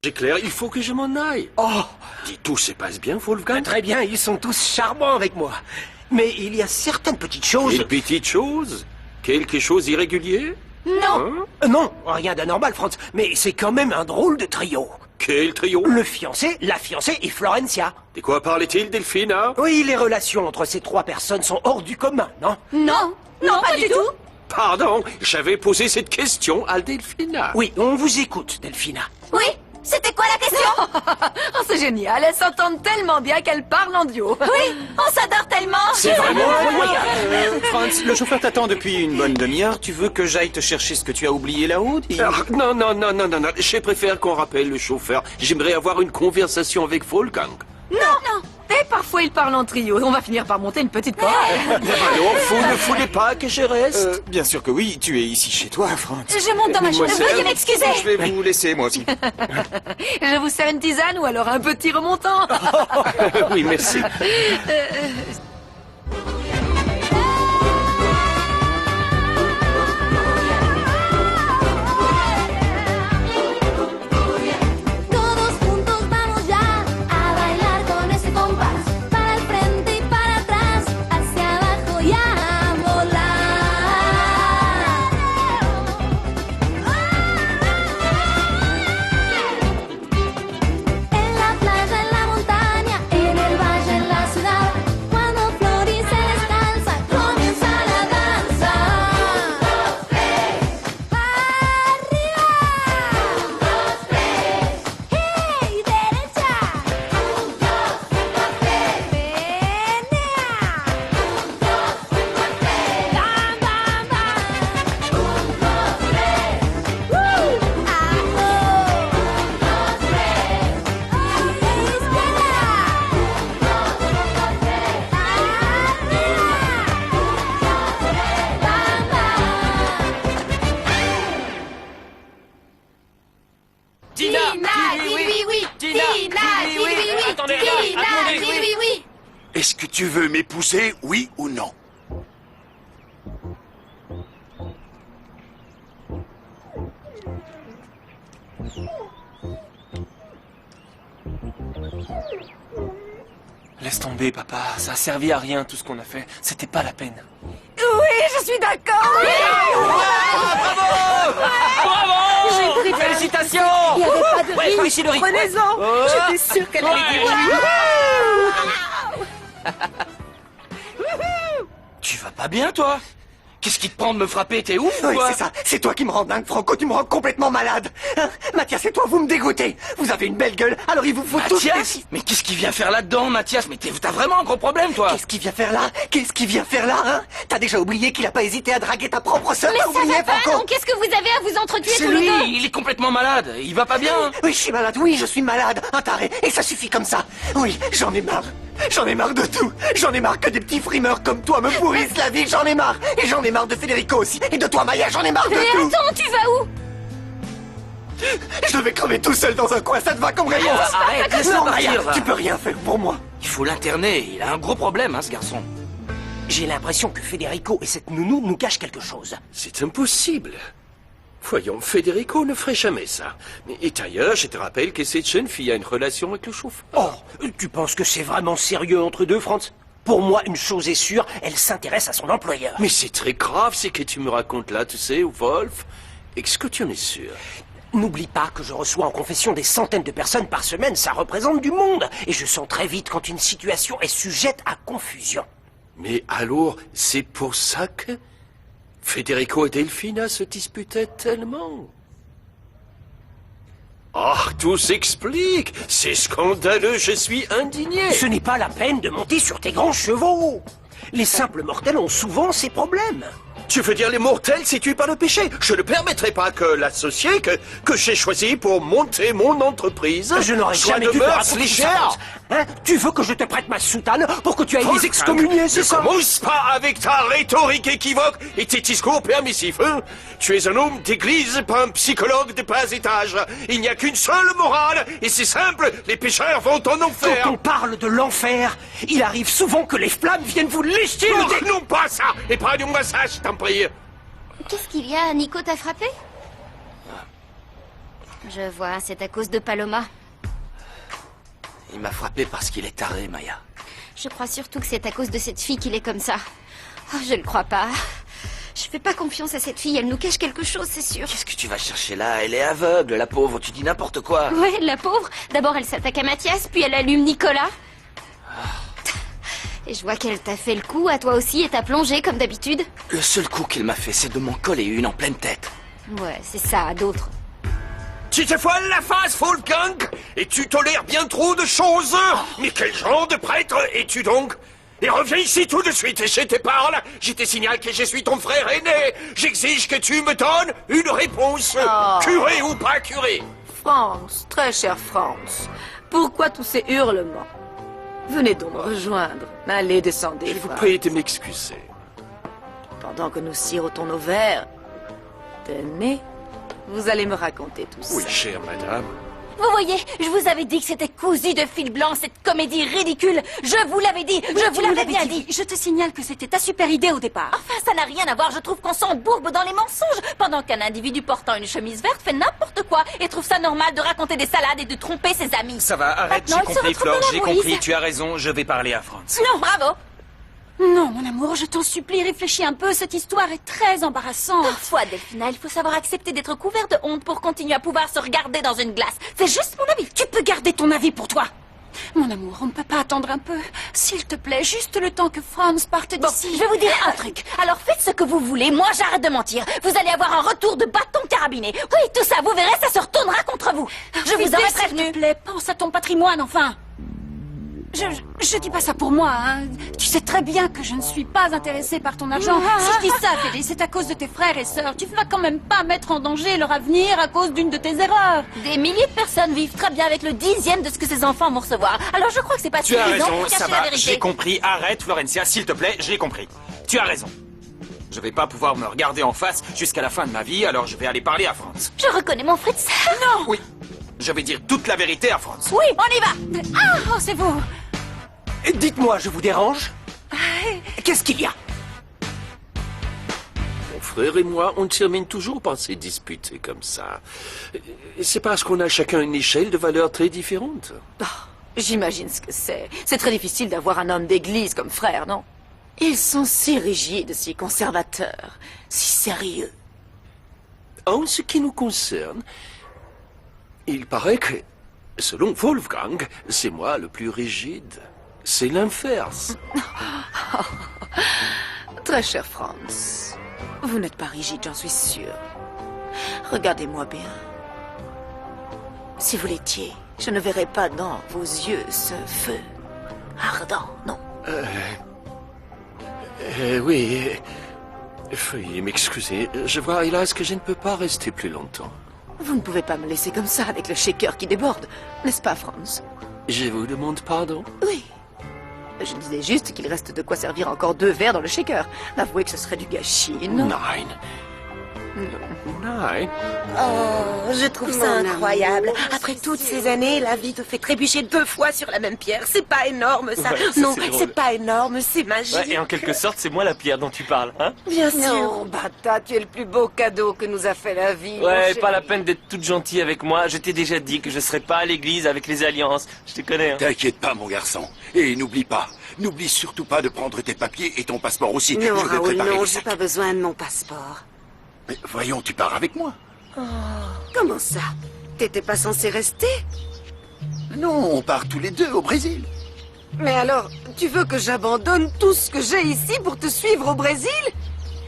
C'est clair, il faut que je m'en aille. Oh, Dis, tout se passe bien, Wolfgang? très bien, ils sont tous charmants avec moi. Mais il y a certaines petites choses... Une petite chose? Quelque chose d'irrégulier? Non. Hein? Non, rien d'anormal, Franz, mais c'est quand même un drôle de trio. Quel trio? Le fiancé, la fiancée et Florencia. De quoi parlait-il, Delphina? Oui, les relations entre ces trois personnes sont hors du commun, non? Non. Non, pas du tout. Pardon, j'avais posé cette question à Delphina. Oui, on vous écoute, Delphina. Oui. C'était quoi la question? Oh, c'est génial, elles s'entendent tellement bien qu'elles parlent en duo. Oui, on s'adore tellement. C'est vraiment incroyable. Franz, le chauffeur t'attend depuis une bonne demi-heure. Tu veux que j'aille te chercher ce que tu as oublié là-haut? Non, je préfère qu'on rappelle le chauffeur. J'aimerais avoir une conversation avec Wolfgang. Non. Et parfois ils parlent en trio. On va finir par monter une petite chorale. Alors, vous ne voulez pas que je reste? Bien sûr que oui, tu es ici chez toi, Franz. Je monte dans ma chambre. Veuillez m'excuser. Je vais vous laisser, moi aussi. Je vous sers une tisane ou alors un petit remontant. Oui, merci. Todos juntos vamos ya a bailar con ese compás. Para el frente y para atrás, hacia abajo y a volar. En la playa, en la montaña, en el valle, en la ciudad. Cuando florice descalza, comienza la danza. Arriba. ¡Hey, derecha! ¡Menea! ¡Bam, bam, bam! Tina, Dis oui, oui. Tina, Tina, dis dis oui, oui, oui. oui. Attendez, Tina, attendez, dis oui. oui, oui. Est-ce que tu veux m'épouser, oui ou non? Laisse tomber, papa, ça a servi à rien tout ce qu'on a fait. C'était pas la peine. Oui, je suis d'accord. Bravo! Félicitations! Il n'y avait pas de Ouais, risque. Machinerie. Prenez-en. J'étais sûre qu'elle allait dire oui. Tu vas pas bien, toi? Qu'est-ce qui te prend de me frapper? T'es ouf, Oui, quoi? c'est ça. C'est toi qui me rends dingue, Franco. Tu me rends complètement malade. Hein, Mathias et toi, vous me dégoûtez. Vous avez une belle gueule, alors il vous faut tous... Mathias? Mais qu'est-ce qu'il vient faire là-dedans, Mathias? Mais t'as vraiment un gros problème, toi? Qu'est-ce qu'il vient faire là? Qu'est-ce qu'il vient faire là, hein? T'as déjà oublié qu'il a pas hésité à draguer ta propre sœur? Mais T'as ça oublié, va pas, Franco? non? Qu'est-ce que vous avez à vous entretuer C'est tous les lui, deux? il est complètement malade. Il va pas bien. Oui, je suis malade, oui, je suis malade. Un taré, et ça suffit comme ça. Oui, j'en ai marre. J'en ai marre de tout. J'en ai marre que des petits frimeurs comme toi me pourrissent la vie. J'en ai marre. Et j'en ai marre de Federico aussi. Et de toi, Maya, j'en ai marre de Mais tout. attends, tu vas où? Je vais crever tout seul dans un coin, ça te va comme réponse? Arrête, laisse-le Non, partir, Maya, va. tu peux rien faire pour moi. Il faut l'interner. Il a un gros problème, hein, ce garçon. J'ai l'impression que Federico et cette nounou nous cachent quelque chose. C'est impossible. Voyons, Federico ne ferait jamais ça. Et d'ailleurs, je te rappelle que cette jeune fille a une relation avec le chauffeur. Oh, tu penses que c'est vraiment sérieux entre deux, Franz? Pour moi, une chose est sûre, elle s'intéresse à son employeur. Mais c'est très grave ce que tu me racontes là, tu sais, Wolf. Est-ce que tu en es sûr? N'oublie pas que je reçois en confession des centaines de personnes par semaine, ça représente du monde. Et je sens très vite quand une situation est sujette à confusion. Mais alors, c'est pour ça que Federico et Delphina se disputaient tellement? Ah, tout s'explique. C'est scandaleux, je suis indigné. Ce n'est pas la peine de monter sur tes grands chevaux. Les simples mortels ont souvent ces problèmes. Tu veux dire les mortels situés par le péché? Je ne permettrai pas que l'associé que j'ai choisi pour monter mon entreprise Je n'aurais soit jamais de dû te mœurs raconter ça, légères. Franz. Hein? Tu veux que je te prête ma soutane pour que tu ailles les excommunier, c'est Ne ça? commence pas avec ta rhétorique équivoque et tes discours permissifs. Hein? Tu es un homme d'église, pas un psychologue de bas étage. Il n'y a qu'une seule morale et c'est simple, les pécheurs vont en enfer. Quand on parle de l'enfer, il arrive souvent que les flammes viennent vous lécher le dé... Non, pas ça. Épargne-moi ça, je t'en prie. Qu'est-ce qu'il y a? Nico t'a frappé? Je vois, c'est à cause de Paloma. Il m'a frappé parce qu'il est taré, Maya. Je crois surtout que c'est à cause de cette fille qu'il est comme ça. Oh, je ne crois pas. Je fais pas confiance à cette fille, elle nous cache quelque chose, c'est sûr. Qu'est-ce que tu vas chercher là? Elle est aveugle, la pauvre, tu dis n'importe quoi. Ouais, la pauvre. D'abord, elle s'attaque à Mathias, puis elle allume Nicolas. Et je vois qu'elle t'a fait le coup, à toi aussi, et t'a plongé, comme d'habitude. Le seul coup qu'il m'a fait, c'est de m'en coller une en pleine tête. Ouais, c'est ça, d'autres. Tu te voiles la face, Wolfgang, et tu tolères bien trop de choses. Mais quel genre de prêtre es-tu donc? Et reviens ici tout de suite, et je te parle. Je te signale que je suis ton frère aîné. J'exige que tu me donnes une réponse. Curé ou pas curé? France, très chère France, pourquoi tous ces hurlements? Venez donc me rejoindre. Allez, descendez. Je vous Franz. prie de m'excuser. Pendant que nous sirotons nos verres, tenez, vous allez me raconter tout Oui, ça. chère madame. Vous voyez, je vous avais dit que c'était cousu de fil blanc, cette comédie ridicule. Je vous l'avais dit, je vous l'avais bien dit. Je te signale que c'était ta super idée au départ. Enfin, ça n'a rien à voir, je trouve qu'on s'embourbe dans les mensonges. Pendant qu'un individu portant une chemise verte fait n'importe quoi et trouve ça normal de raconter des salades et de tromper ses amis. Ça va, arrête, Maintenant, j'ai il se compris, retrouve Flore, dans la j'ai brouille. compris, tu as raison, je vais parler à Franz. Non, bravo. Non, mon amour, je t'en supplie, réfléchis un peu, cette histoire est très embarrassante. Parfois, Delphina, il faut savoir accepter d'être couvert de honte pour continuer à pouvoir se regarder dans une glace. C'est juste mon avis. Tu peux garder ton avis pour toi. Mon amour, on ne peut pas attendre un peu. S'il te plaît, juste le temps que Franz parte Bon, d'ici. je vais vous dire un truc. Alors faites ce que vous voulez, moi j'arrête de mentir. Vous allez avoir un retour de bâton carabiné. Oui, tout ça, vous verrez, ça se retournera contre vous. Je vous aurais S'il te prévenu. plaît, pense à ton patrimoine, enfin. Je dis pas ça pour moi, hein. Tu sais très bien que je ne suis pas intéressée par ton argent. Si je dis ça, Félix, c'est à cause de tes frères et sœurs. Tu ne vas quand même pas mettre en danger leur avenir à cause d'une de tes erreurs. Des milliers de personnes vivent très bien avec le 10e de ce que ces enfants vont recevoir. Alors je crois que c'est pas Tu as suffisant raison, pour ça cacher la va, vérité. j'ai compris, arrête Florencia, s'il te plaît, j'ai compris. Tu as raison. Je vais pas pouvoir me regarder en face jusqu'à la fin de ma vie, alors je vais aller parler à Franz. Je reconnais mon Fritz. Non. Oui, je vais dire toute la vérité à Franz. Oui, on y va. Ah, oh, c'est vous. Dites-moi, je vous dérange? Qu'est-ce qu'il y a? Mon frère et moi, on termine toujours par ces disputes comme ça. C'est parce qu'on a chacun une échelle de valeurs très différentes. J'imagine ce que c'est. C'est très difficile d'avoir un homme d'église comme frère, non? Ils sont si rigides, si conservateurs, si sérieux. En ce qui nous concerne, il paraît que, selon Wolfgang, c'est moi le plus rigide. C'est l'inverse. Très cher Franz, vous n'êtes pas rigide, j'en suis sûre. Regardez-moi bien. Si vous l'étiez, je ne verrais pas dans vos yeux ce feu ardent, non? Oui. Veuillez m'excuser. Je vois, hélas, que je ne peux pas rester plus longtemps. Vous ne pouvez pas me laisser comme ça avec le shaker qui déborde, n'est-ce pas, Franz? Je vous demande pardon. Oui. Je disais juste qu'il reste de quoi servir encore 2 verres dans le shaker. Avouez que ce serait du gâchis, non? Nein. Nein. Oh, je trouve ça incroyable. Après toutes ces années, la vie te fait trébucher 2 fois sur la même pierre. C'est pas énorme, ça. Ouais, ça, non, c'est drôle. c'est pas énorme, c'est magique. Ouais, et en quelque sorte, c'est moi la pierre dont tu parles, hein? Bien sûr. Non, Bata, tu es le plus beau cadeau que nous a fait la vie. Ouais, mon pas la chéri. peine d'être toute gentille avec moi. Je t'ai déjà dit que je serais pas à l'église avec les alliances. Je te connais, hein. T'inquiète pas, mon garçon. Et n'oublie surtout pas de prendre tes papiers et ton passeport aussi. Non, Je vais Raoul, préparer non, les j'ai sacs. pas besoin de mon passeport. Mais voyons, tu pars avec moi. Comment ça? T'étais pas censé rester? Non, on part tous les deux au Brésil. Mais alors, tu veux que j'abandonne tout ce que j'ai ici pour te suivre au Brésil?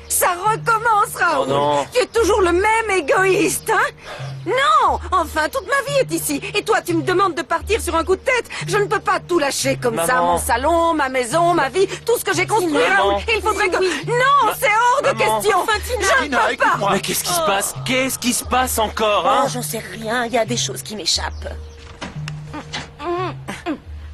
Ça recommence, Raoul. Oh non. Tu es toujours le même égoïste, hein? Non! Enfin, toute ma vie est ici. Et toi, tu me demandes de partir sur un coup de tête. Je ne peux pas tout lâcher comme ça. Maman. Mon salon, ma maison, ma vie, tout ce que j'ai construit, Maman. Raoul. Il faudrait que... Non, c'est hors de Maman. question. Je ne Tina, peux pas. écoute-moi. Mais qu'est-ce qui se passe? Qu'est-ce qui se passe encore, hein? Oh, j'en sais rien. Il y a des choses qui m'échappent.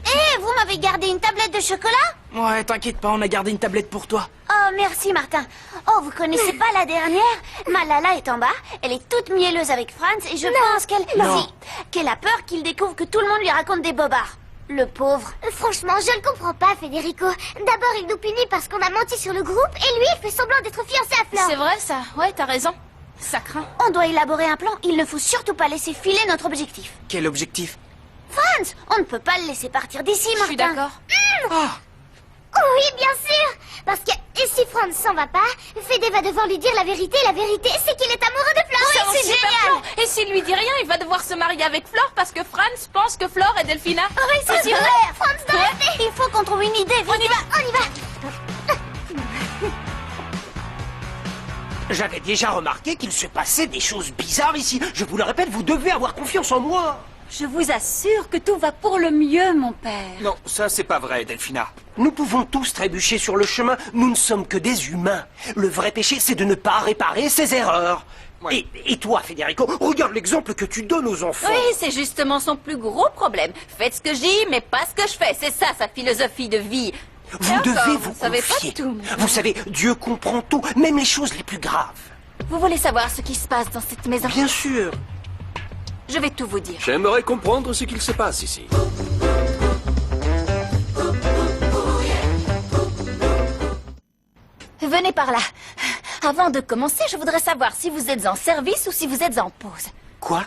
Eh, vous m'avez gardé une tablette de chocolat? Ouais, t'inquiète pas, on a gardé une tablette pour toi. Oh, merci Martin. Oh, vous connaissez pas la dernière? Malala est en bas, elle est toute mielleuse avec Franz et je pense qu'elle... Si, qu'elle a peur qu'il découvre que tout le monde lui raconte des bobards. Le pauvre. Franchement, je ne comprends pas, Federico. D'abord, il nous punit parce qu'on a menti sur le groupe, et lui, il fait semblant d'être fiancé à Flore. vrai ça, ouais, t'as raison. Ça craint. On doit élaborer un plan. Il ne faut surtout pas laisser filer notre objectif. Quel objectif? Franz, on ne peut pas le laisser partir d'ici, Martin. Je suis d'accord. Oui, bien sûr. Parce que si Franz s'en va pas, Fédé va devoir lui dire la vérité. La vérité, c'est qu'il est amoureux de Flore. C'est un c'est super génial. plan. Et s'il lui dit rien, il va devoir se marier avec Flore parce que Franz pense que Flore est Delphina. Oui, c'est super. Franz doit rester. Il faut qu'on trouve une idée. On y va, on y va. J'avais déjà remarqué qu'il se passait des choses bizarres ici. Je vous le répète, vous devez avoir confiance en moi. Je vous assure que tout va pour le mieux, mon père. Non, ça c'est pas vrai, Delphina. Nous pouvons tous trébucher sur le chemin. Nous ne sommes que des humains. Le vrai péché, c'est de ne pas réparer ses erreurs. Ouais. Et toi, Federico, regarde l'exemple que tu donnes aux enfants. Oui, c'est justement son plus gros problème. Faites ce que je dis, mais pas ce que je fais. C'est ça, sa philosophie de vie. Vous devez D'accord, vous savez pas confier. tout. Vous savez, Dieu comprend tout, même les choses les plus graves. Vous voulez savoir ce qui se passe dans cette maison? Bien sûr. Je vais tout vous dire. J'aimerais comprendre ce qu'il se passe ici. Venez par là. Avant de commencer, je voudrais savoir si vous êtes en service ou si vous êtes en pause. Quoi?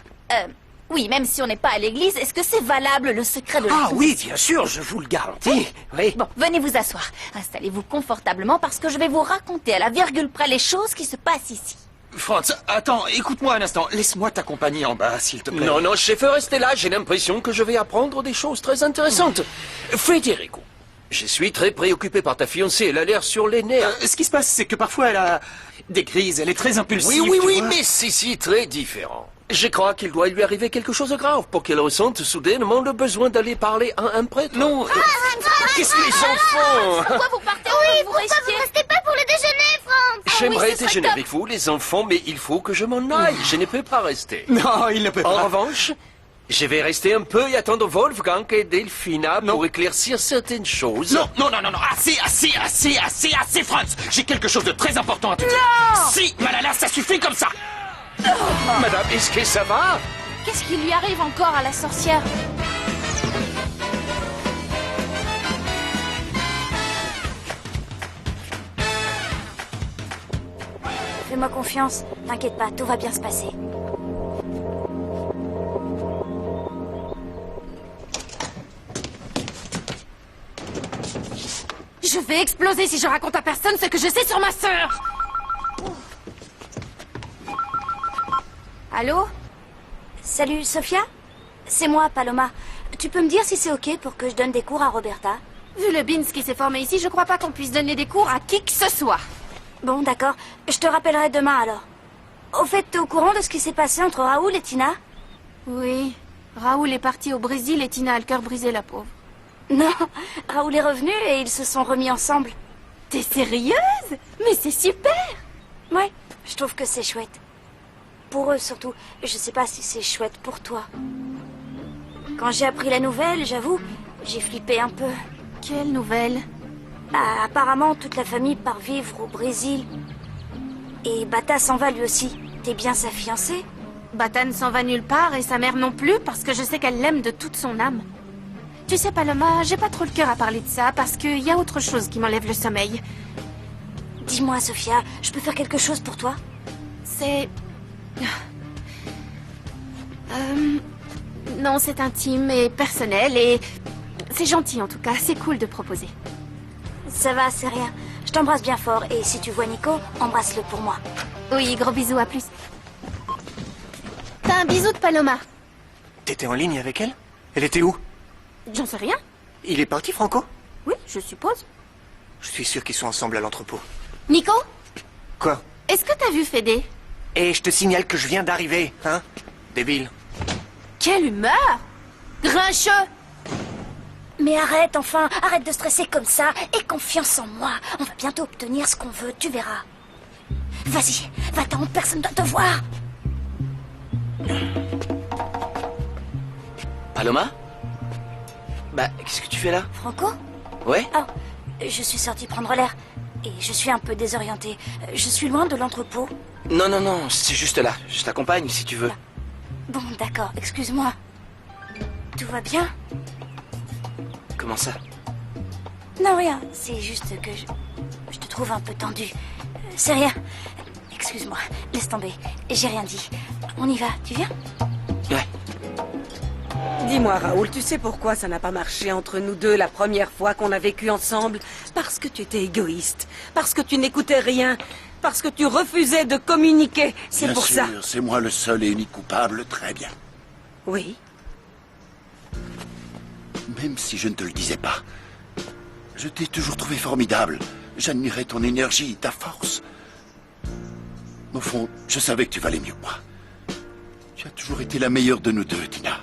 Oui, même si on n'est pas à l'église, est-ce que c'est valable le secret de la Ah oui, confession? bien sûr, je vous le garantis. Oui. Bon, venez vous asseoir. Installez-vous confortablement parce que je vais vous raconter à la virgule près les choses qui se passent ici. Franz, attends, écoute-moi un instant. Laisse-moi t'accompagner en bas, s'il te plaît. Non, non, chef, restez là. J'ai l'impression que je vais apprendre des choses très intéressantes. Federico, je suis très préoccupé par ta fiancée. Elle a l'air sur les nerfs. Ce qui se passe, c'est que parfois elle a des crises. Elle est très impulsive. Oui, oui, tu oui, vois. mais c'est ici très différent. Je crois qu'il doit lui arriver quelque chose de grave pour qu'elle ressente soudainement le besoin d'aller parler à un prêtre. Non, Qu'est-ce que les enfants? Pourquoi vous partez Oui, vous pourquoi restiez? vous restez pas pour le déjeuner, Franz? J'aimerais ce serait déjeuner top. avec vous, les enfants, mais il faut que je m'en aille. Je ne peux pas rester. non, il ne peut En pas. revanche, je vais rester un peu et attendre Wolfgang et Delphina Non. pour éclaircir certaines choses. Non, non, non, non, non, assez, Franz. J'ai quelque chose de très important à te dire. Si, Malala, ça suffit comme ça. Madame, est-ce que ça va? Qu'est-ce qui lui arrive encore à la sorcière? Fais-moi confiance. T'inquiète pas, tout va bien se passer. Je vais exploser si je raconte à personne ce que je sais sur ma sœur. Allô? Salut, Sophia? C'est moi, Paloma. Tu peux me dire si c'est ok pour que je donne des cours à Roberta? Vu le beans qui s'est formé ici, je crois pas qu'on puisse donner des cours à qui que ce soit. Bon, d'accord. Je te rappellerai demain alors. Au fait, t'es au courant de ce qui s'est passé entre Raoul et Tina? Oui. Raoul est parti au Brésil et Tina a le cœur brisé, la pauvre. Non, Raoul est revenu et ils se sont remis ensemble. T'es sérieuse? Mais c'est super! Ouais, je trouve que c'est chouette. Pour eux surtout. Je sais pas si c'est chouette pour toi. Quand j'ai appris la nouvelle, j'avoue, j'ai flippé un peu. Quelle nouvelle? Ah, apparemment, toute la famille part vivre au Brésil. Et Bata s'en va lui aussi. T'es bien sa fiancée? Bata ne s'en va nulle part et sa mère non plus parce que je sais qu'elle l'aime de toute son âme. Tu sais, Paloma, j'ai pas trop le cœur à parler de ça parce qu'il y a autre chose qui m'enlève le sommeil. Dis-moi, Sophia, je peux faire quelque chose pour toi? C'est... Non, c'est intime et personnel et... C'est gentil en tout cas, c'est cool de proposer. Ça va, c'est rien. Je t'embrasse bien fort et si tu vois Nico, embrasse-le pour moi. Oui, gros bisous, à plus. T'as un bisou de Paloma. T'étais en ligne avec elle? Elle était où? J'en sais rien. Il est parti, Franco? Oui, je suppose. Je suis sûr qu'ils sont ensemble à l'entrepôt. Nico, Quoi? est-ce que t'as vu Fédé? Et je te signale que je viens d'arriver, hein? Débile. Quelle humeur! Grincheux! Mais arrête, enfin, arrête de stresser comme ça. Aie confiance en moi. On va bientôt obtenir ce qu'on veut, tu verras. Vas-y, va-t'en, personne doit te voir. Paloma? Bah, qu'est-ce que tu fais là? Franco? Ouais? Oh, je suis sortie prendre l'air. Et je suis un peu désorientée. Je suis loin de l'entrepôt. Non, non, non, c'est juste là. Je t'accompagne si tu veux. Bon, d'accord, excuse-moi. Tout va bien? Comment ça? Non, rien. C'est juste que je te trouve un peu tendu. C'est rien. excuse-moi. Laisse tomber. J'ai rien dit. On y va, tu viens? Ouais. Dis-moi, Raoul, tu sais pourquoi ça n'a pas marché entre nous deux la première fois qu'on a vécu ensemble? Parce que tu étais égoïste. Parce que tu n'écoutais rien. Parce que tu refusais de communiquer. C'est Bien pour sûr, ça. c'est moi le seul et unique coupable, très bien. Oui. Même si je ne te le disais pas, je t'ai toujours trouvé formidable. J'admirais ton énergie, ta force. Au fond, je savais que tu valais mieux que moi. Tu as toujours été la meilleure de nous deux, Tina.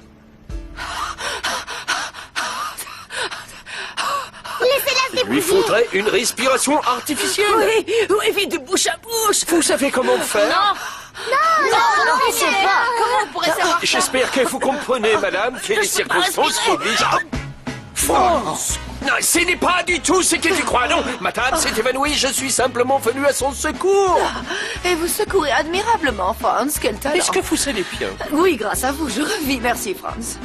Laissez-la se Il lui débrouiller. faudrait une respiration artificielle. Oui, oui, vite, de bouche à bouche. Vous savez comment faire? Non, je sais pas. Comment on pourrait savoir ça? J'espère que vous comprenez, madame, que les circonstances obligent. France! Non, ce n'est pas du tout ce que tu crois, non. Madame s'est évanouie, je suis simplement venu à son secours. Et vous secourez admirablement, Franz. Quel talent. Est-ce que vous allez bien? Oui, grâce à vous, je revis. Merci, Franz.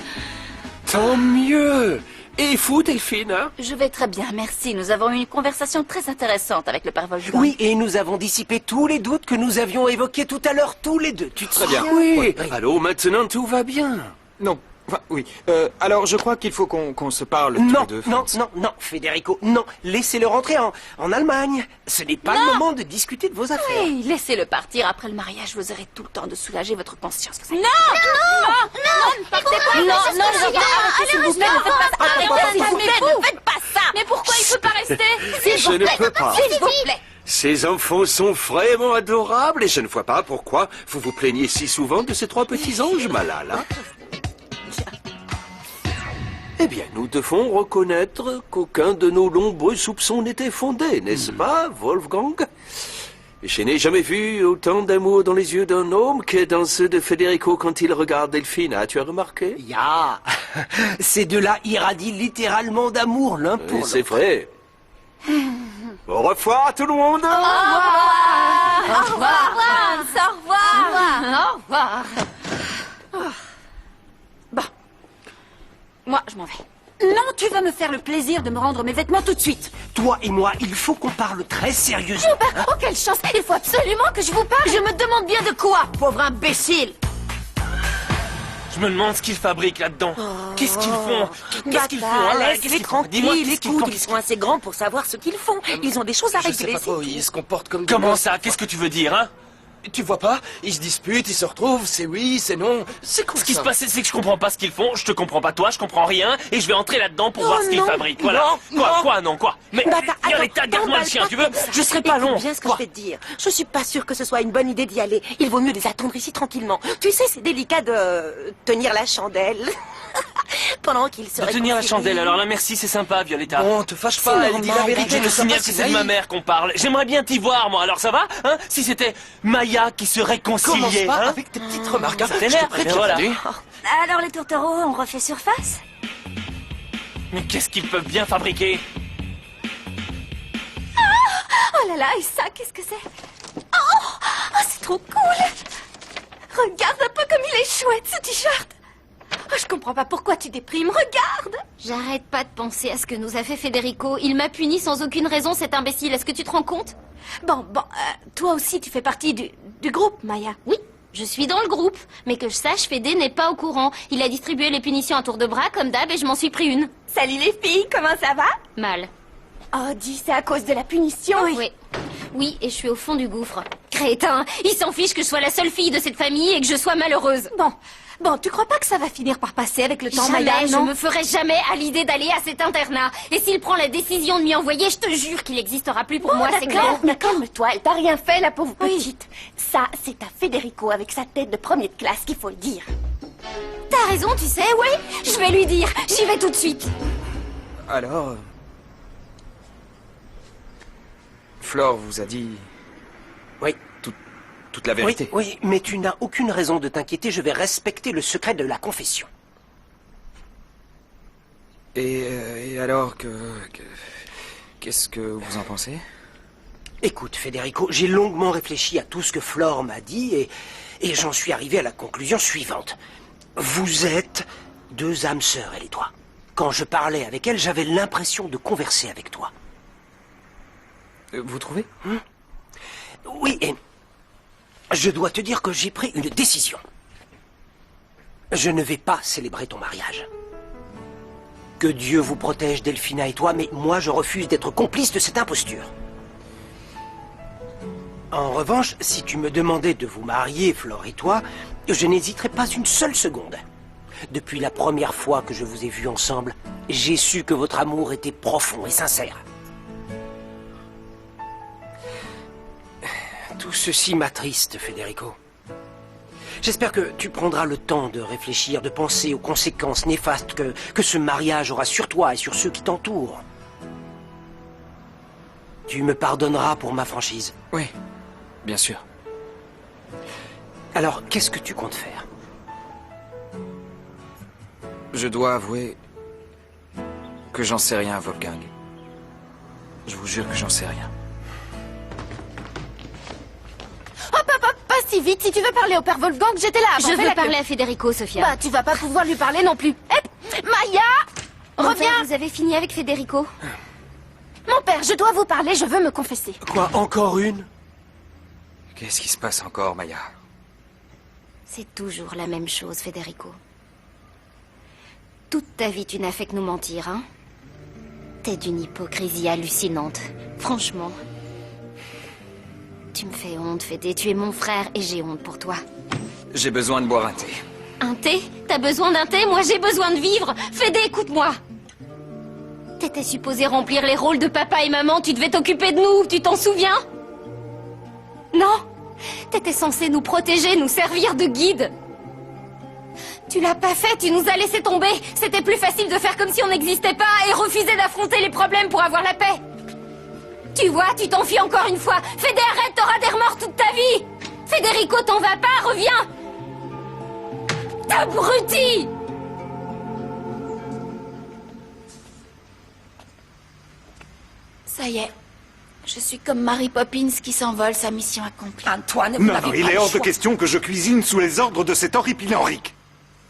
Tant mieux. Et vous, Delphine, hein? Je vais très bien, merci. Nous avons eu une conversation très intéressante avec le père Wolfgang. Oui, et nous avons dissipé tous les doutes que nous avions évoqués tout à l'heure, tous les deux. Tu te Très bien. souviens? Oui. Alors maintenant, tout va bien. Non. Enfin, oui. Alors, je crois qu'il faut qu'on se parle tous Non, les deux. non, Franz. non, Federico, non. Laissez-le rentrer en Allemagne. Ce n'est pas le moment de discuter de vos affaires. Oui, laissez-le partir. Après le mariage, vous aurez tout le temps de soulager votre conscience. Non, ne partez pas. Non, non, les enfants, arrêtez, s'il vous plaît, ne faites pas ça. Arrêtez, s'il vous plaît, ne faites pas ça. Mais pourquoi il peut pas rester? Je ne peux pas. S'il vous plaît. Ces enfants sont vraiment adorables et je ne vois pas pourquoi vous vous plaignez si souvent de ces trois petits anges malades. Hein? Eh bien, nous devons reconnaître qu'aucun de nos nombreux soupçons n'était fondé, n'est-ce pas, Wolfgang? Je n'ai jamais vu autant d'amour dans les yeux d'un homme que dans ceux de Federico quand il regarde Delphine. Tu as remarqué? Ya, ces deux-là irradient littéralement d'amour l'un pour Oui, l'autre. c'est vrai. Au revoir, tout le monde! Au revoir, Franz, au revoir. Au revoir. Bon. Moi, je m'en vais. Non, tu vas me faire le plaisir de me rendre mes vêtements tout de suite. Toi et moi, il faut qu'on parle très sérieusement. Oh, quelle chance. Il faut absolument que je vous parle. Je me demande bien de quoi, pauvre imbécile. Je me demande ce qu'ils fabriquent là-dedans. Qu'est-ce qu'ils font? Qu'est-ce qu'ils font? Bata, hein? laisse-les Qu'est-ce qu'ils font? Dis-moi, tranquilles, qu'est-ce qu'ils écoute, font? ils sont assez grands pour savoir ce qu'ils font. Ils ont des choses à Je sais régler. pas trop, ils se comportent comme des Comment gosses. ça? Qu'est-ce que tu veux dire, hein? Tu vois pas? Ils se disputent, ils se retrouvent, c'est oui, c'est non. C'est quoi Ce qui ça? se passe, c'est que je comprends pas ce qu'ils font, je te comprends pas toi, je comprends rien, et je vais entrer là-dedans pour voir ce qu'ils non, fabriquent. Voilà. non, Quoi, non, quoi? Mais, Bata, allez, garde-moi le chien, tu veux? Je serai pas long. Bien ce que Quoi? je vais te dire. Je suis pas sûre que ce soit une bonne idée d'y aller. Il vaut mieux les attendre ici tranquillement. Tu sais, c'est délicat de tenir la chandelle pendant qu'ils se De tenir la réconcilient. chandelle, alors là, merci, c'est sympa, Violetta. Bon, te fâche C'est pas, elle dit la normal, vérité. Je te ne sois signale pas que si c'est de ma naïf. mère qu'on parle. J'aimerais bien t'y voir, moi. Alors ça va, hein? Si c'était Maya qui se Commence réconciliait, pas hein? avec tes petites remarques. hein. Ça Je te t'énerve, préviens, mais voilà. Fanny. Alors les tourtereaux, on refait surface? Mais qu'est-ce qu'ils peuvent bien fabriquer? Oh là là, et ça, qu'est-ce que c'est? Oh, c'est trop cool! Regarde un peu comme il est chouette, ce t-shirt! Oh, je comprends pas pourquoi tu déprimes, regarde! J'arrête pas de penser à ce que nous a fait Federico. Il m'a puni sans aucune raison, cet imbécile. Est-ce que tu te rends compte? Bon, toi aussi tu fais partie du groupe, Maya. Oui, je suis dans le groupe. Mais que je sache, Fédé n'est pas au courant. Il a distribué les punitions à tour de bras, comme d'hab, et je m'en suis pris une. Salut les filles, comment ça va? Mal. Oh, dis, c'est à cause de la punition? Oui. Oui, et je suis au fond du gouffre. Crétin, il s'en fiche que je sois la seule fille de cette famille et que je sois malheureuse. Bon, tu crois pas que ça va finir par passer avec le temps, Jamais, Maya, je non? me ferai jamais à l'idée d'aller à cet internat. Et s'il prend la décision de m'y envoyer, je te jure qu'il n'existera plus pour moi, c'est clair. Mais calme-toi, elle t'a rien fait, la pauvre petite. Ça, c'est à Federico avec sa tête de premier de classe qu'il faut le dire. T'as raison, tu sais, oui. Je vais lui dire. J'y vais tout de suite. Alors... Flore vous a dit... Oui. Toute la vérité. Oui, mais tu n'as aucune raison de t'inquiéter, je vais respecter le secret de la confession. Et alors qu'est-ce que vous en pensez? Écoute, Federico, j'ai longuement réfléchi à tout ce que Flore m'a dit et j'en suis arrivé à la conclusion suivante. Vous êtes deux âmes sœurs, elle et toi. Quand je parlais avec elle, j'avais l'impression de converser avec toi. Vous trouvez? Oui, et Je dois te dire que j'ai pris une décision. Je ne vais pas célébrer ton mariage. Que Dieu vous protège, Delphina et toi, mais moi je refuse d'être complice de cette imposture. En revanche, si tu me demandais de vous marier, Flore et toi, je n'hésiterais pas une seule seconde. Depuis la première fois que je vous ai vus ensemble, j'ai su que votre amour était profond et sincère. Tout ceci m'attriste, Federico. J'espère que tu prendras le temps de réfléchir, de penser aux conséquences néfastes que ce mariage aura sur toi et sur ceux qui t'entourent. Tu me pardonneras pour ma franchise. Oui, bien sûr. Alors, qu'est-ce que tu comptes faire? Je dois avouer que j'en sais rien, Wolfgang. Je vous jure que j'en sais rien. Pas si vite, si tu veux parler au père Wolfgang, j'étais là avant. Je Fais veux la parler queue. à Federico, Sofia. Bah, tu vas pas pouvoir lui parler non plus. Maya, Mon reviens. père, vous avez fini avec Federico? Mon père, je dois vous parler, je veux me confesser. Quoi, encore une? Qu'est-ce qui se passe encore, Maya? C'est toujours la même chose, Federico. Toute ta vie, tu n'as fait que nous mentir, hein? T'es d'une hypocrisie hallucinante. Franchement. Tu me fais honte, Fédé. Tu es mon frère et j'ai honte pour toi. J'ai besoin de boire un thé. Un thé? T'as besoin d'un thé? Moi, j'ai besoin de vivre. Fédé, écoute-moi. T'étais supposé remplir les rôles de papa et maman. Tu devais t'occuper de nous. Tu t'en souviens? Non? T'étais censé nous protéger, nous servir de guide. Tu l'as pas fait, tu nous as laissé tomber. C'était plus facile de faire comme si on n'existait pas et refuser d'affronter les problèmes pour avoir la paix. Tu vois, tu t'enfuis encore une fois. Fédé, arrête, t'auras des remords toute ta vie. Federico, t'en vas pas, reviens. T'abruti! Ça y est. Je suis comme Mary Poppins qui s'envole, sa mission accomplie. Antoine, vous Non, n'avez non, il pas est le hors de choix. question que je cuisine sous les ordres de cet horripilant Rick.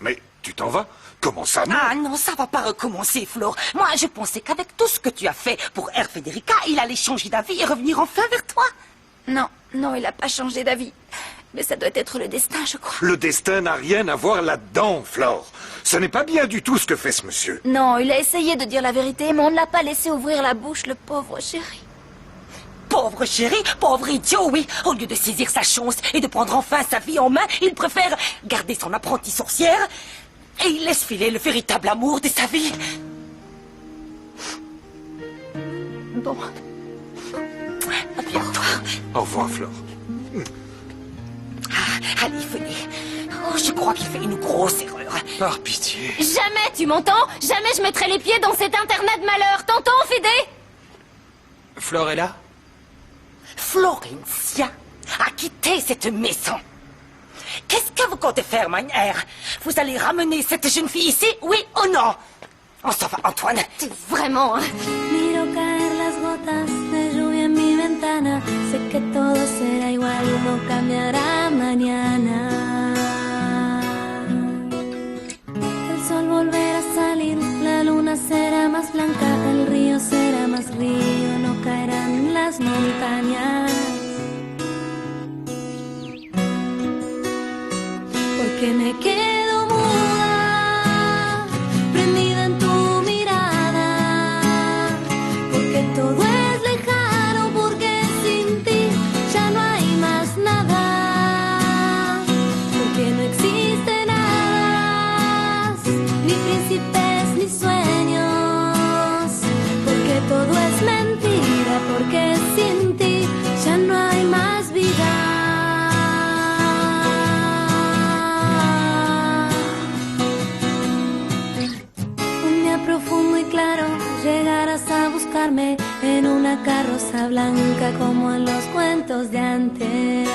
Mais tu t'en vas? Comment ça, non? Ah non, ça va pas recommencer, Flore. Moi, je pensais qu'avec tout ce que tu as fait pour Air Federica, il allait changer d'avis et revenir enfin vers toi. Non, non, il a pas changé d'avis. Mais ça doit être le destin, je crois. Le destin n'a rien à voir là-dedans, Flore. Ce n'est pas bien du tout ce que fait ce monsieur. Non, il a essayé de dire la vérité, mais on ne l'a pas laissé ouvrir la bouche, le pauvre chéri. Pauvre chéri, pauvre idiot, oui. Au lieu de saisir sa chance et de prendre enfin sa vie en main, il préfère garder son apprentie sorcière et il laisse filer le véritable amour de sa vie. Bon. À bientôt. Au revoir, Flore. Ah, allez, venez. Oh, je crois qu'il fait une grosse erreur. Par pitié. Jamais, tu m'entends? Jamais je mettrai les pieds dans cet internat de malheur. T'entends, Fédé? Flore est là? Florencia a quitté cette maison. Qu'est-ce que vous comptez faire, Manière? Vous allez ramener cette jeune fille ici, oui ou non? On s'en va, Antoine. T'es vraiment... hein. Miro caer las gotas de lluvia en mi ventana. Sé que todo será igual, no cambiará mañana. El sol volverá a salir, la luna será más blanca, el río será más río, no caerán las montañas. Porque me quedo muda, prendida en tu mirada, porque todo es lejano, porque sin ti ya no hay más nada, porque no existe nada, ni príncipes ni sueños, porque todo es mentira, porque sin ti ya no hay más vida. Profundo y claro, llegarás a buscarme en una carroza blanca como en los cuentos de antes.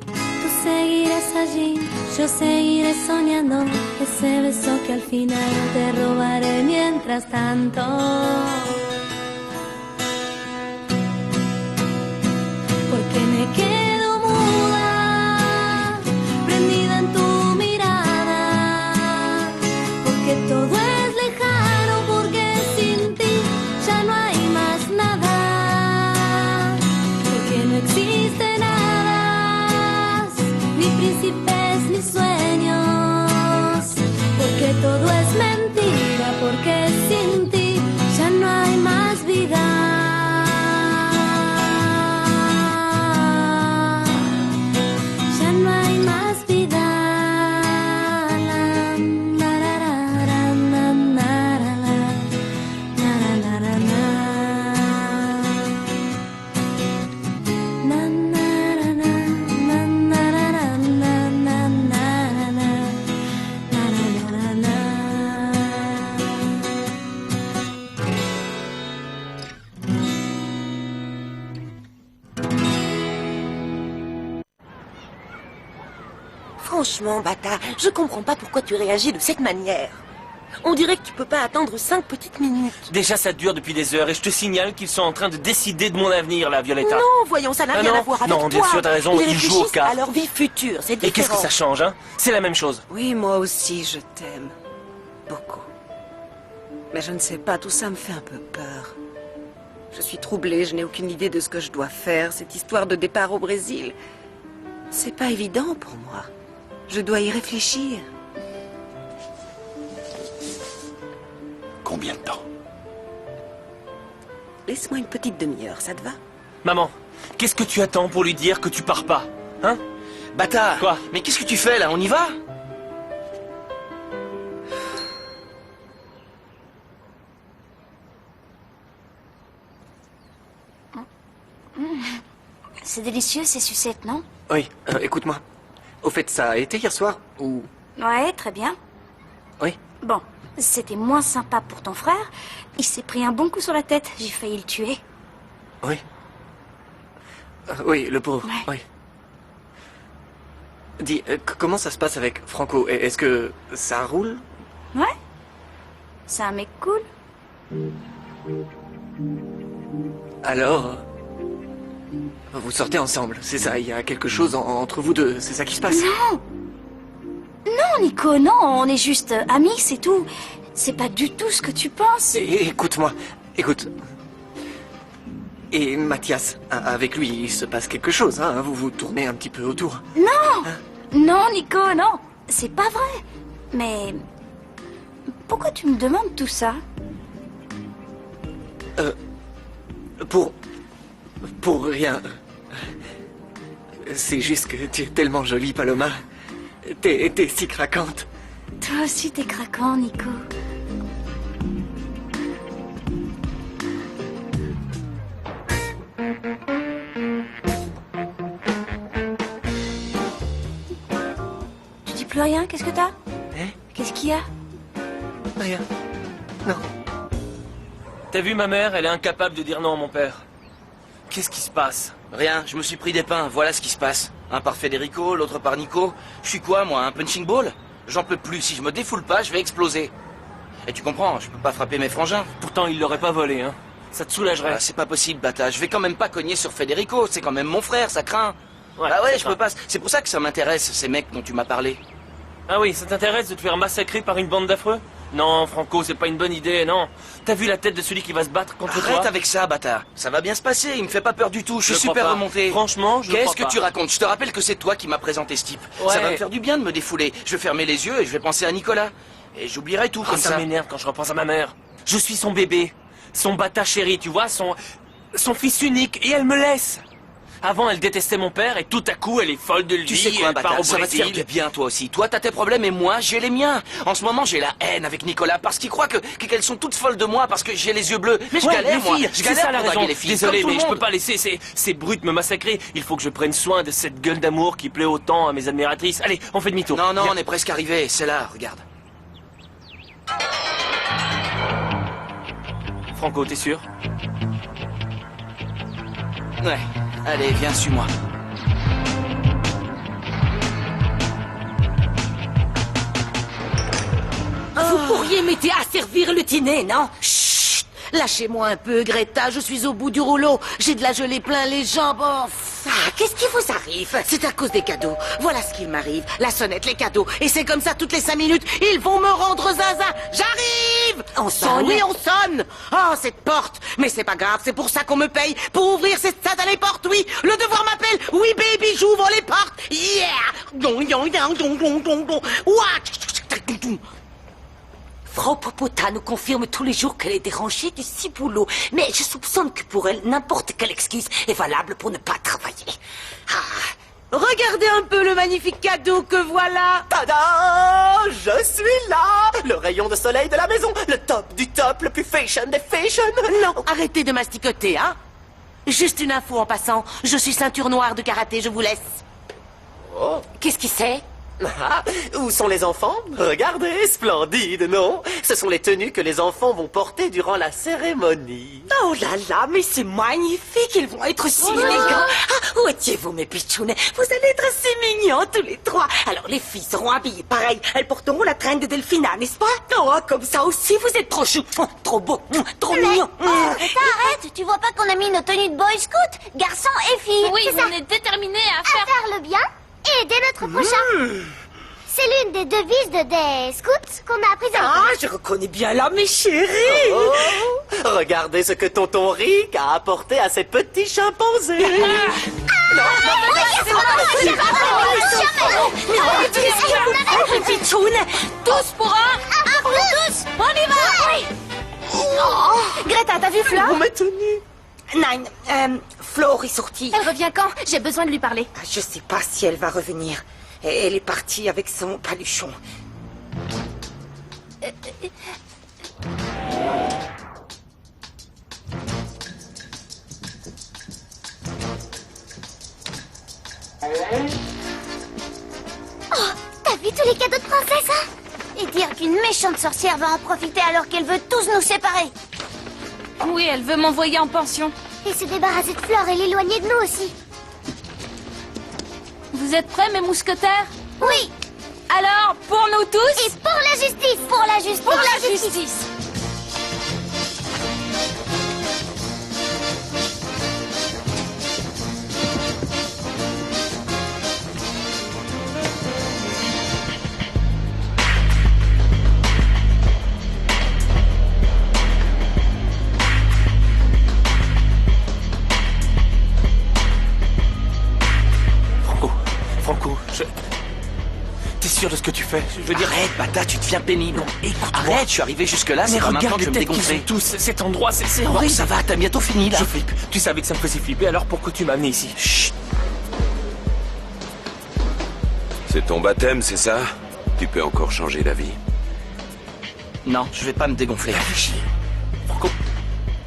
Tú seguirás allí, yo seguiré soñando ese beso que al final te robaré mientras tanto. Porque me quedo muda, prendida en tu que todo es lejano, porque sin ti ya no hay más nada, porque no existe todo es mentira porque sin ti ya no hay más vida. Ya no hay más vida. La, la, ra, ra, na, na, ra, la, na, na, ra, na. Na, na, ra, na, na, na, ra, ra, na, na, na, ra, na. Na, na, na, ra, na. Franchement, Bata, je comprends pas pourquoi tu réagis de cette manière. On dirait que tu peux pas attendre 5 petites minutes. Déjà, ça dure depuis des heures et je te signale qu'ils sont en train de décider de mon avenir, là, Violetta. Non, voyons, ça n'a rien non. à voir avec Non, toi. bien sûr, t'as raison, Ils ils jouent au réfléchissent cartes. à leur vie future, c'est différent. Et qu'est-ce que ça change, hein? C'est la même chose. Oui, moi aussi, je t'aime. Beaucoup. Mais je ne sais pas, tout ça me fait un peu peur. Je suis troublée, je n'ai aucune idée de ce que je dois faire. Cette histoire de départ au Brésil, c'est pas évident pour moi. Je dois y réfléchir. Combien de temps? Laisse-moi une petite demi-heure, ça te va? Maman, qu'est-ce que tu attends pour lui dire que tu pars pas? Hein? Bata! Quoi? Mais qu'est-ce que tu fais là? On y va? C'est délicieux ces sucettes, non? Oui, écoute-moi. Au fait, ça a été hier soir? Ou... Ouais, très bien. Oui. Bon, c'était moins sympa pour ton frère. Il s'est pris un bon coup sur la tête. J'ai failli le tuer. Oui. Oui, le pauvre. Ouais. Oui. Dis, comment ça se passe avec Franco? Est-ce que ça roule? Ouais. C'est un mec cool. Alors... vous sortez ensemble, c'est ça? Il y a quelque chose entre vous deux, c'est ça qui se passe? Non! Non, Nico, non, on est juste amis, c'est tout. C'est pas du tout ce que tu penses. Écoute-moi, écoute. Et Mathias, avec lui, il se passe quelque chose, hein? Vous vous tournez un petit peu autour. Non! Non, Nico, non. C'est pas vrai. Mais... pourquoi tu me demandes tout ça? Pour rien. C'est juste que tu es tellement jolie, Paloma. T'es si craquante. Toi aussi, t'es craquant, Nico. Tu dis plus rien? Qu'est-ce que t'as? Hein? Qu'est-ce qu'il y a? Rien. Non. T'as vu ma mère? Elle est incapable de dire non à mon père. Qu'est-ce qui se passe? Rien, je me suis pris des pains, voilà ce qui se passe. Un par Federico, l'autre par Nico. Je suis quoi, moi, un punching ball? J'en peux plus, si je me défoule pas, je vais exploser. Et tu comprends, je peux pas frapper mes frangins. Pourtant, il l'aurait pas volé, hein. Ça te soulagerait. Ah, c'est pas possible, Bata. Je vais quand même pas cogner sur Federico, c'est quand même mon frère, ça craint. Ouais, ah ouais, ça je craint. peux pas. C'est pour ça que ça m'intéresse, ces mecs dont tu m'as parlé. Ah oui, ça t'intéresse de te faire massacrer par une bande d'affreux? Non, Franco, c'est pas une bonne idée, non. T'as vu la tête de celui qui va se battre contre toi? Arrête avec ça, Bata. Ça va bien se passer, il me fait pas peur du tout, je suis Je crois super pas. remonté. Franchement, je crois Qu'est-ce que pas. tu racontes? Je te rappelle que c'est toi qui m'as présenté ce type. Ouais. Ça va me faire du bien de me défouler. Je vais fermer les yeux et je vais penser à Nicolas. Et j'oublierai tout comme ça ça. m'énerve quand je repense à ma mère. Je suis son bébé, son bata chéri, tu vois, son fils unique, et elle me laisse. Avant, elle détestait mon père, et tout à coup, elle est folle de lui. Tu sais quoi, elle part Bata, au ça va te faire Brésil. du bien, toi aussi. Toi, t'as tes problèmes et moi, j'ai les miens. En ce moment, j'ai la haine avec Nicolas parce qu'il croit qu'elles sont toutes folles de moi parce que j'ai les yeux bleus. Mais je Ouais, galère, les moi. filles, Je c'est galère ça la pour draguer raison. les filles. Désolé, comme tout mais le je peux monde. pas laisser ces brutes me massacrer. Il faut que je prenne soin de cette gueule d'amour qui plaît autant à mes admiratrices. Allez, on fait demi-tour. Non, non, Viens. on est presque arrivé. C'est là, regarde. Franco, t'es sûr? Ouais. Allez, viens, suis-moi. Vous pourriez m'aider à servir le dîner, non? Chut! Lâchez-moi un peu, Greta, je suis au bout du rouleau. J'ai de la gelée plein les jambes. Oh, qu'est-ce qui vous arrive? C'est à cause des cadeaux. Voilà ce qu'il m'arrive. La sonnette, les cadeaux. Et c'est comme ça toutes les 5 minutes. Ils vont me rendre zinzin. J'arrive! On sonne? Oui, on sonne. Oh, cette porte. Mais c'est pas grave, c'est pour ça qu'on me paye. Pour ouvrir cette satanées portes, oui. Le devoir m'appelle. Oui, baby, j'ouvre les portes. Yeah! propre Pota nous confirme tous les jours qu'elle est dérangée du ciboulot. Mais je soupçonne que pour elle, n'importe quelle excuse est valable pour ne pas travailler. Ah, regardez un peu le magnifique cadeau que voilà. Tada! Je suis là! Le rayon de soleil de la maison, le top du top, le plus fashion des fashion. Non, arrêtez de masticoter, hein. Juste une info en passant, je suis ceinture noire de karaté, je vous laisse. Oh. Qu'est-ce qui c'est? Ah, où sont les enfants? Regardez, splendide, non? Ce sont les tenues que les enfants vont porter durant la cérémonie. Oh là là, mais c'est magnifique, ils vont être si élégants. Ah, où étiez-vous, mes pitchounets? Vous allez être assez mignons, tous les trois. Alors, les filles seront habillées pareil. Elles porteront la traîne de Delphina, n'est-ce pas? Oh, comme ça aussi, vous êtes trop chou, trop beau, trop mignon. Arrête, tu vois pas qu'on a mis nos tenues de boy scout, garçons et filles. Oui, c'est ça. on est déterminés À faire le bien et aider notre prochain. C'est l'une des devises des scouts qu'on a apprises à Ah, je reconnais bien là, mes chéris. Oh, regardez ce que tonton Rick a apporté à ses petits chimpanzés. Pitchoun, tous pour un. Pour tous. On y va. Oui. Greta, t'as vu Flore? Pour mes tenues. Nine, Flore est sortie. Elle revient quand? J'ai besoin de lui parler. Je sais pas si elle va revenir. Elle est partie avec son paluchon. T'as vu tous les cadeaux de princesse, hein? Et dire qu'une méchante sorcière va en profiter alors qu'elle veut tous nous séparer. Oui, elle veut m'envoyer en pension. Et se débarrasser de Flore et l'éloigner de nous aussi. Vous êtes prêts, mes mousquetaires? Oui. Alors, pour nous tous? Et pour la justice. Pour la justice. Pour la justice. Franco, T'es sûr de ce que tu fais? Je veux dire... Arrête, Bata, tu deviens pénible. Non, écoute-moi. Arrête, je suis arrivé jusque-là, c'est Mais pas maintenant regarde que je les vais me têtes qu'ils dégonfler. ont tous, cet endroit, c'est Bon, horrible. ça va, t'as bientôt fini, là. Je flippe. Tu savais que ça me faisait flipper, alors pourquoi tu m'as amené ici? Chut. C'est ton baptême, c'est ça? Tu peux encore changer d'avis. Non, je vais pas me dégonfler. Franco.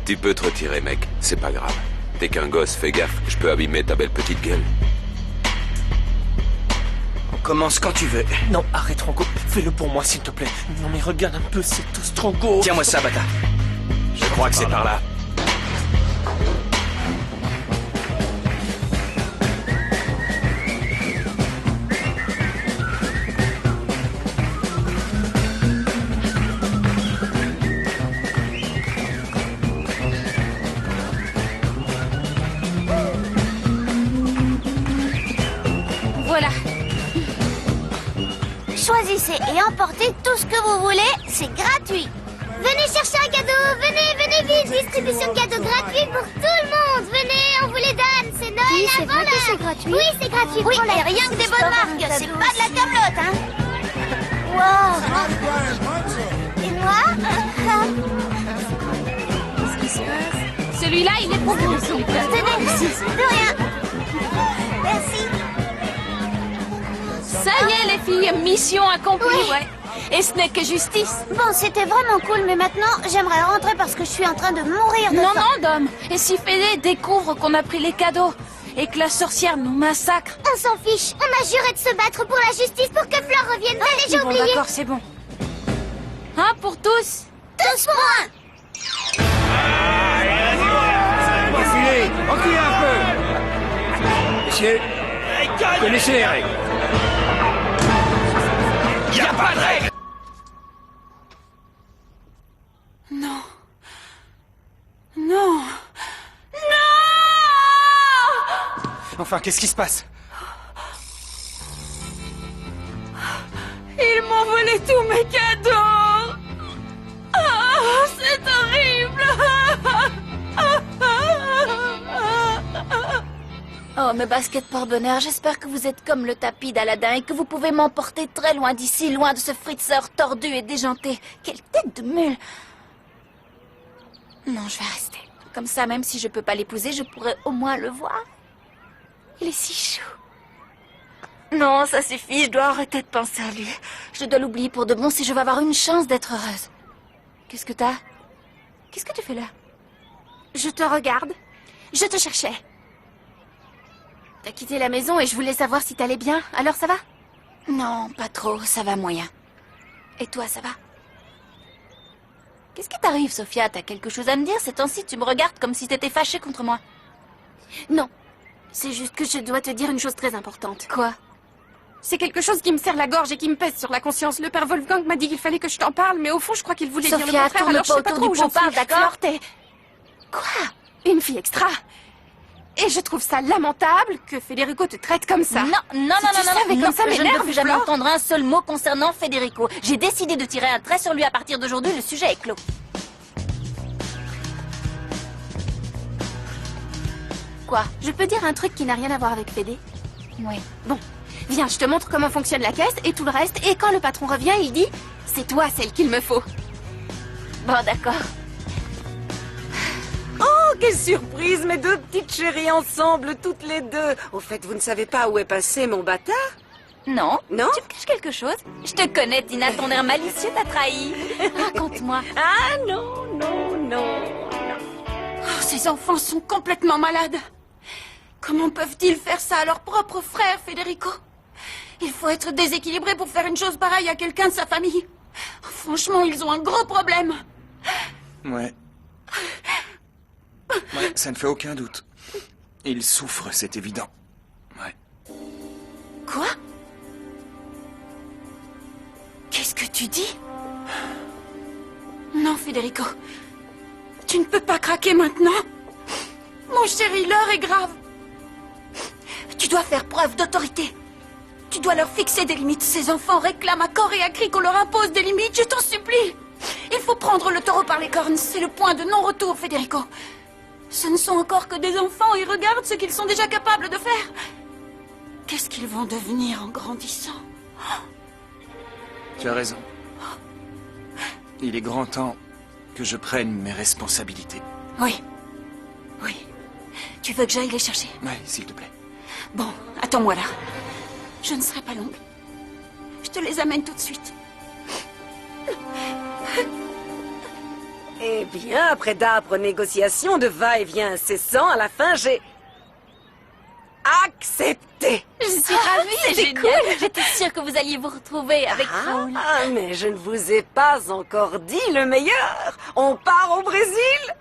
Tu peux te retirer, mec. C'est pas grave. T'es qu'un gosse, fais gaffe. Je peux abîmer ta belle petite gueule. On commence quand tu veux. Non, arrête, Franco. Fais-le pour moi, s'il te plaît. Non, mais regarde un peu, c'est tous trop beau. Tiens-moi ça, Bata. Je crois que c'est par là. Voilà. Choisissez et emportez tout ce que vous voulez, c'est gratuit. Venez chercher un cadeau, venez vite, distribution de cadeaux gratuits pour tout le monde. Venez, on vous les donne, c'est Noël Oui, c'est avant vrai que l'heure. c'est gratuit. Oui, c'est gratuit. Oui, Prends-les. et rien que des bonnes marques, c'est pas de la camelote, hein. Wow. Et moi Qu'est-ce qui se passe? Celui-là, il est pour vous. s'il vous plaît. Tenez, de rien. Merci. Ça y est, les filles, mission accomplie, Oui. ouais. Et ce n'est que justice. Bon, c'était vraiment cool, mais maintenant, j'aimerais rentrer parce que je suis en train de mourir de Non, faim. non, Dom. Et si Fédé découvre qu'on a pris les cadeaux et que la sorcière nous massacre? On s'en fiche. On a juré de se battre pour la justice pour que Flore revienne. T'as déjà Bon, oublié? d'accord, c'est bon. Hein, pour tous? Tous pour un. Reculez, reculez un peu. Messieurs, vous connaissez les règles. Y a pas de règle! Non. Non. Non! Enfin, qu'est-ce qui se passe? Ils m'ont volé tous mes cadeaux. Ah, c'est horrible. Oh mes baskets porte-bonheur. J'espère que vous êtes comme le tapis d'Aladin et que vous pouvez m'emporter très loin d'ici, loin de ce fritzeur tordu et déjanté. Quelle tête de mule! Non, je vais rester. Comme ça, même si je peux pas l'épouser, je pourrais au moins le voir. Il est si chou. Non, ça suffit, je dois arrêter de penser à lui. Je dois l'oublier pour de bon si je veux avoir une chance d'être heureuse. Qu'est-ce que t'as? Qu'est-ce que tu fais là? Je te regarde. Je te cherchais. T'as quitté la maison et je voulais savoir si t'allais bien. Alors ça va? Non, pas trop, ça va moyen. Et toi, ça va? Qu'est-ce qui t'arrive, Sophia? T'as quelque chose à me dire? Ces temps-ci, tu me regardes comme si t'étais fâchée contre moi. Non, c'est juste que je dois te dire une chose très importante. Quoi? C'est quelque chose qui me serre la gorge et qui me pèse sur la conscience. Le père Wolfgang m'a dit qu'il fallait que je t'en parle, mais au fond, je crois qu'il voulait dire le Sophia, contraire. tourne Alors je sais pas pas autour trop du où j'en pot, parle, suis. d'accord? Flirter. Quoi? Une fille extra? Et je trouve ça lamentable que Federico te traite comme ça. Non, Si tu savais comme ça je ne veux m'énerve, plus jamais Flore. entendre un seul mot concernant Federico. J'ai décidé de tirer un trait sur lui à partir d'aujourd'hui, le sujet est clos. Quoi? Je peux dire un truc qui n'a rien à voir avec Fédé? Oui. Bon, viens, je te montre comment fonctionne la caisse et tout le reste. Et quand le patron revient, il dit « C'est toi celle qu'il me faut ». Bon, d'accord. Oh, quelle surprise, mes deux petites chéries ensemble, toutes les deux. Au fait, vous ne savez pas où est passé mon bâtard? Non. Non? Tu me caches quelque chose? Je te connais, Tina, ton air malicieux t'a trahi. Raconte-moi. Ah non, non, non. Oh, ces enfants sont complètement malades. Comment peuvent-ils faire ça à leur propre frère, Federico? Il faut être déséquilibré pour faire une chose pareille à quelqu'un de sa famille. Franchement, ils ont un gros problème. Ouais. Ouais, ça ne fait aucun doute. Il souffre, c'est évident. Ouais. Quoi? Qu'est-ce que tu dis? Non, Federico. Tu ne peux pas craquer maintenant. Mon chéri, l'heure est grave. Tu dois faire preuve d'autorité. Tu dois leur fixer des limites. Ces enfants réclament à corps et à cri qu'on leur impose des limites. Je t'en supplie. Il faut prendre le taureau par les cornes. C'est le point de non-retour, Federico. Ce ne sont encore que des enfants et regarde ce qu'ils sont déjà capables de faire. Qu'est-ce qu'ils vont devenir en grandissant? Tu as raison. Il est grand temps que je prenne mes responsabilités. Oui. Oui. Tu veux que j'aille les chercher? Ouais, s'il te plaît. Bon, attends-moi là. Je ne serai pas longue. Je te les amène tout de suite. Eh bien, après d'âpres négociations de va-et-vient incessant, à la fin, j'ai accepté. Je suis ravie, C'est génial. J'étais sûre que vous alliez vous retrouver avec Raoul. Ah, mais je ne vous ai pas encore dit le meilleur. On part au Brésil.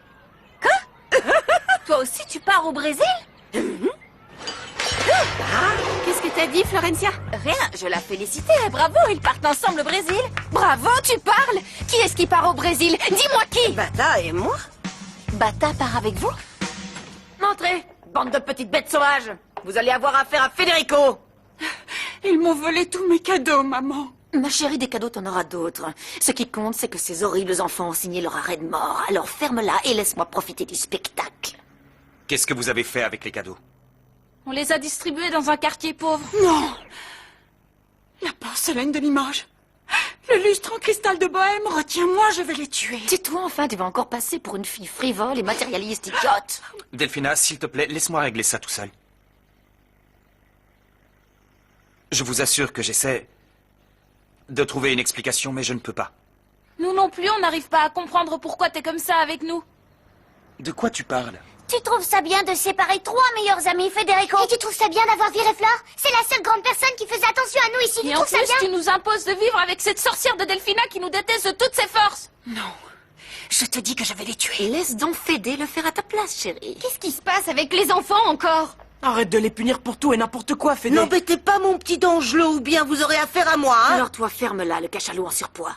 Toi aussi, tu pars au Brésil? Qu'est-ce que t'as dit, Florencia? Rien, je la félicitais. Bravo, ils partent ensemble au Brésil. Bravo, tu parles? Qui est-ce qui part au Brésil? Dis-moi qui? Bata et moi. Bata part avec vous? Montrez, bande de petites bêtes sauvages. Vous allez avoir affaire à Federico. Ils m'ont volé tous mes cadeaux, maman. Ma chérie, des cadeaux, t'en auras d'autres. Ce qui compte, c'est que ces horribles enfants ont signé leur arrêt de mort. Alors ferme-la et laisse-moi profiter du spectacle. Qu'est-ce que vous avez fait avec les cadeaux? On les a distribués dans un quartier pauvre. Non! La porcelaine de Limoges. Le lustre en cristal de Bohême. Retiens-moi, je vais les tuer. Tais-toi enfin, tu vas encore passer pour une fille frivole et matérialiste idiote. Delphina, s'il te plaît, laisse-moi régler ça tout seul. Je vous assure que j'essaie de trouver une explication, mais je ne peux pas. Nous non plus, on n'arrive pas à comprendre pourquoi t'es comme ça avec nous. De quoi tu parles? Tu trouves ça bien de séparer 3 meilleurs amis, Federico? Et tu trouves ça bien d'avoir viré Flore? C'est la seule grande personne qui faisait attention à nous ici. Tu Et en trouves ça plus, bien? tu nous imposes de vivre avec cette sorcière de Delphina qui nous déteste de toutes ses forces. Non. Je te dis que je vais les tuer. Laisse donc Fédé le faire à ta place, chérie. Qu'est-ce qui se passe avec les enfants encore? Arrête de les punir pour tout et n'importe quoi, Fédé. N'embêtez pas mon petit Angelot ou bien vous aurez affaire à moi, hein. Alors toi, ferme-la, le cachalot en surpoids.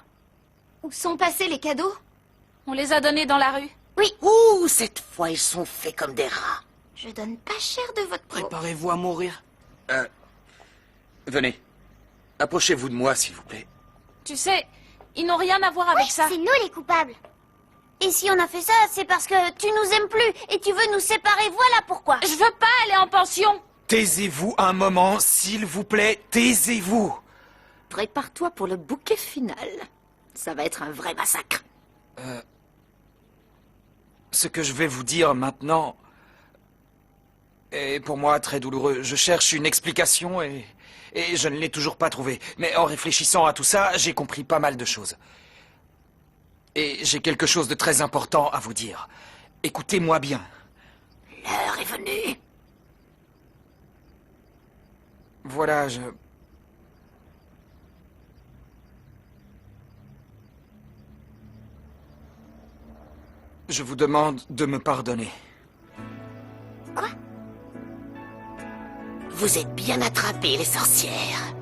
Où sont passés les cadeaux? On les a donnés dans la rue. Oui. Ouh, cette fois ils sont faits comme des rats. Je donne pas cher de votre peau. Préparez-vous à mourir. Venez. Approchez-vous de moi, s'il vous plaît. Tu sais, ils n'ont rien à voir avec Oui, ça. c'est nous les coupables. Et si on a fait ça, c'est parce que tu nous aimes plus et tu veux nous séparer, voilà pourquoi. Je veux pas aller en pension. Taisez-vous un moment, s'il vous plaît, taisez-vous. Prépare-toi pour le bouquet final. Ça va être un vrai massacre. Ce que je vais vous dire maintenant est pour moi très douloureux. Je cherche une explication et je ne l'ai toujours pas trouvée. Mais en réfléchissant à tout ça, j'ai compris pas mal de choses. Et j'ai quelque chose de très important à vous dire. Écoutez-moi bien. L'heure est venue. Voilà, je vous demande de me pardonner. Quoi? Vous êtes bien attrapés, les sorcières.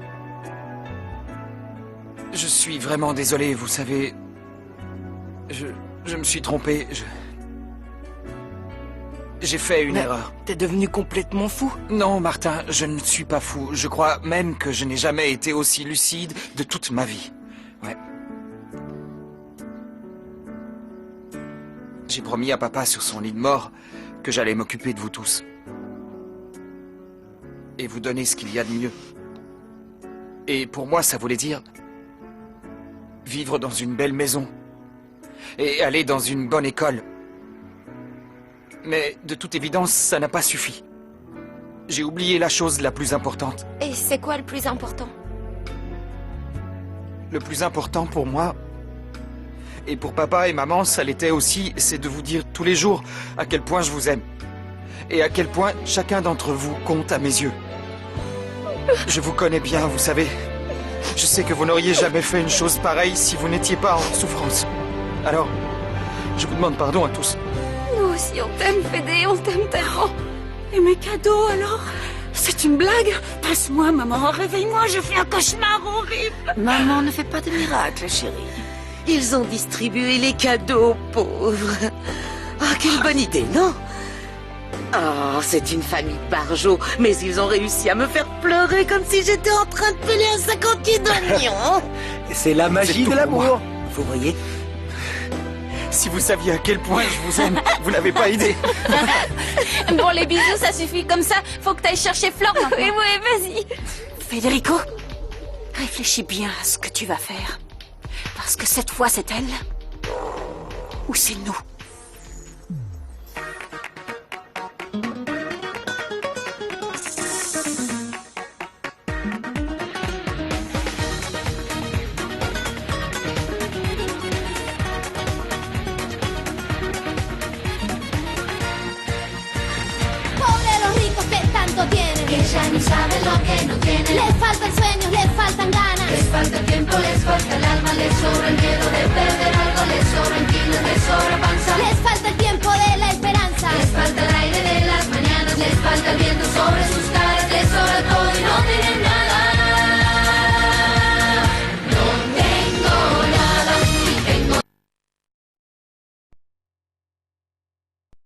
Je suis vraiment désolé, vous savez... Je me suis trompé, J'ai fait une erreur. T'es devenu complètement fou? Non, Martin, je ne suis pas fou. Je crois même que je n'ai jamais été aussi lucide de toute ma vie. Ouais. J'ai promis à papa sur son lit de mort que j'allais m'occuper de vous tous. Et vous donner ce qu'il y a de mieux. Et pour moi, ça voulait dire... vivre dans une belle maison. Et aller dans une bonne école. Mais de toute évidence, ça n'a pas suffi. J'ai oublié la chose la plus importante. Et c'est quoi le plus important? Le plus important pour moi, et pour papa et maman, ça l'était aussi, c'est de vous dire tous les jours à quel point je vous aime. Et à quel point chacun d'entre vous compte à mes yeux. Je vous connais bien, vous savez. Je sais que vous n'auriez jamais fait une chose pareille si vous n'étiez pas en souffrance. Alors, je vous demande pardon à tous. Nous aussi, on t'aime, Fédé, on t'aime tellement. Et mes cadeaux, alors? C'est une blague? Passe-moi, maman, réveille-moi, je fais un cauchemar horrible. Maman ne fait pas de miracle, chérie. Ils ont distribué les cadeaux, pauvres. Ah, quelle bonne idée, non? Oh, c'est une famille barjot, mais ils ont réussi à me faire pleurer comme si j'étais en train de peler un 58 d'oignons. C'est la magie de l'amour, vous voyez? Si vous saviez à quel point je vous aime, vous n'avez pas idée. Bon, les bisous, ça suffit comme ça. Faut que t'ailles chercher Flore maintenant. Oui, vas-y. Federico, réfléchis bien à ce que tu vas faire. Parce que cette fois, c'est elle ou c'est nous. Que ya ni saben lo que no tienen. Les faltan sueños, les faltan ganas. Les falta el tiempo, les falta el alma, les sobra el miedo de perder.